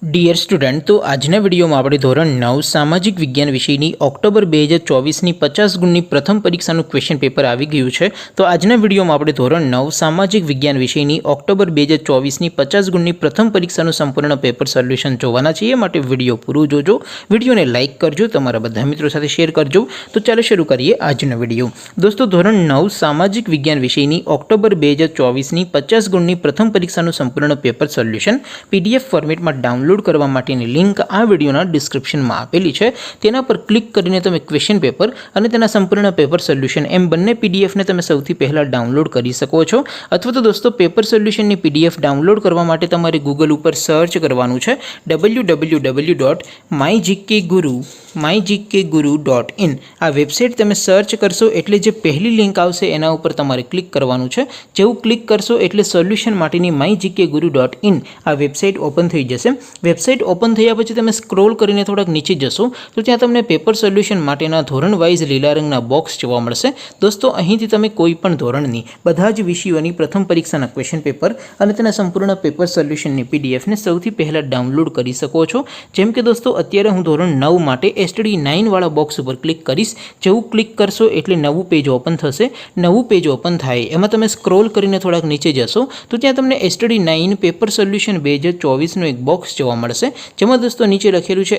Dear student, તો આજના વિડીયોમાં આપણે ધોરણ 9 સામાજિક વિજ્ઞાન વિષયની ઓક્ટોબર 2024ની 50 ગુણની પ્રથમ પરીક્ષાનું ક્વેશ્ચન પેપર આવી ગયું છે. તો આજના વિડીયોમાં આપણે ધોરણ 9 સામાજિક વિજ્ઞાન વિષયની ઓક્ટોબર 2024ની 50 ગુણની પ્રથમ પરીક્ષાનું સંપૂર્ણ પેપર સોલ્યુશન જોવાના છીએ. માટે વિડીયો પૂરું જોજો, વિડીયોને લાઇક કરજો, તમારા બધા મિત્રો સાથે શેર કરજો. તો ચાલો શરૂ કરીએ આજનો વિડીયો. દોસ્તો, ધોરણ 9 સામાજિક વિજ્ઞાન વિષયની ઓક્ટોબર 2024ની 50 ગુણની પ્રથમ પરીક્ષાનું સંપૂર્ણ પેપર સોલ્યુશન PDF ફોર્મેટમાં ડાઉનલોડ કરવા માટેની લિંક આ વિડીયોના ડિસ્ક્રિપ્શનમાં આપેલી છે. તેના પર ક્લિક કરીને તમે ક્વેશ્ચન પેપર અને તેના સંપૂર્ણ પેપર સોલ્યુશન એમ બંને પીડીએફને તમે સૌથી પહેલાં ડાઉનલોડ કરી શકો છો. અથવા તો દોસ્તો, પેપર સોલ્યુશનની PDF ડાઉનલોડ કરવા માટે તમારે ગૂગલ ઉપર સર્ચ કરવાનું છે www.mygkguru.in. આ વેબસાઇટ તમે સર્ચ કરશો એટલે જે પહેલી લિંક આવશે એના ઉપર તમારે ક્લિક કરવાનું છે. જેવું ક્લિક કરશો એટલે સોલ્યુશન માટેની mygkguru.in આ વેબસાઇટ ઓપન થઈ જશે. વેબસાઇટ ઓપન થયા પછી તમે સ્ક્રોલ કરીને થોડાક નીચે જશો તો ત્યાં તમને પેપર સોલ્યુશન માટેના ધોરણ વાઇઝ લીલા રંગના બોક્સ જોવા મળશે. દોસ્તો, અહીંથી તમે કોઈ પણ ધોરણની બધા જ વિષયોની પ્રથમ પરીક્ષાના ક્વેશ્ચન પેપર અને તેના સંપૂર્ણ પેપર સોલ્યુશનની પીડીએફને સૌથી પહેલાં ડાઉનલોડ કરી શકો છો. જેમ કે દોસ્તો, અત્યારે હું ધોરણ 9 માટે STD9 વાળા બોક્સ ઉપર ક્લિક કરીશ. જેવું ક્લિક કરશો એટલે નવું પેજ ઓપન થશે. નવું પેજ ઓપન થાય એમાં તમે સ્ક્રોલ કરીને થોડાક નીચે જશો તો ત્યાં તમને STD9 પેપર સોલ્યુશન 2024નું એક બોક્સ જોવા મળશે. જેમાં દોસ્તો નીચે લખેલું છે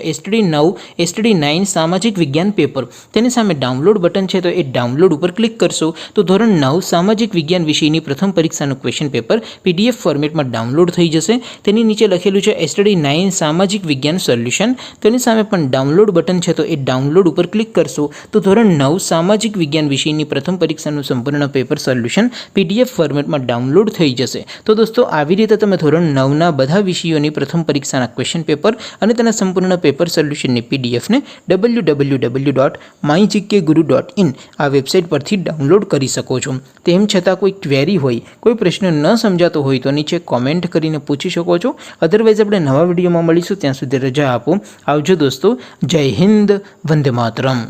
STD9 સામાજિક વિજ્ઞાન પેપર. તેની સામે ડાઉનલોડ બટન છે, તો એ ડાઉનલોડ ઉપર ક્લિક કરશો તો ધોરણ 9 સામાજિક વિજ્ઞાન વિષયની પ્રથમ પરીક્ષાનું ક્વેશ્ચન પેપર PDF ફોર્મેટમાં ડાઉનલોડ થઈ જશે. તેની નીચે લખેલું છે STD9 સામાજિક વિજ્ઞાન સોલ્યુશન. તેની સામે પણ ડાઉનલોડ બટન છે, તો એ ડાઉનલોડ ઉપર ક્લિક કરશો તો ધોરણ 9 સામાજિક વિજ્ઞાન વિષયની પ્રથમ પરીક્ષાનું સંપૂર્ણ પેપર સોલ્યુશન PDF ફોર્મેટમાં ડાઉનલોડ થઈ જશે. તો દોસ્તો, આવી રીતે તમે ધોરણ 9ના બધા વિષયોની પ્રથમ પરીક્ષાના ક્વેશ્ચન પેપર અને તેના સંપૂર્ણ પેપર સોલ્યુશનની પીડીએફને www.mygkguru.in આ વેબસાઇટ પરથી ડાઉનલોડ કરી શકો છો. તેમ છતાં કોઈ ક્વેરી હોય, કોઈ પ્રશ્ન ન સમજાતો હોય તો નીચે કોમેન્ટ કરીને પૂછી શકો છો. અધરવાઇઝ આપણે નવા વિડીયોમાં મળીશું. ત્યાં સુધી રજા આપો. આવજો દોસ્તો. જય હિન્દ. વંદે માતરમ.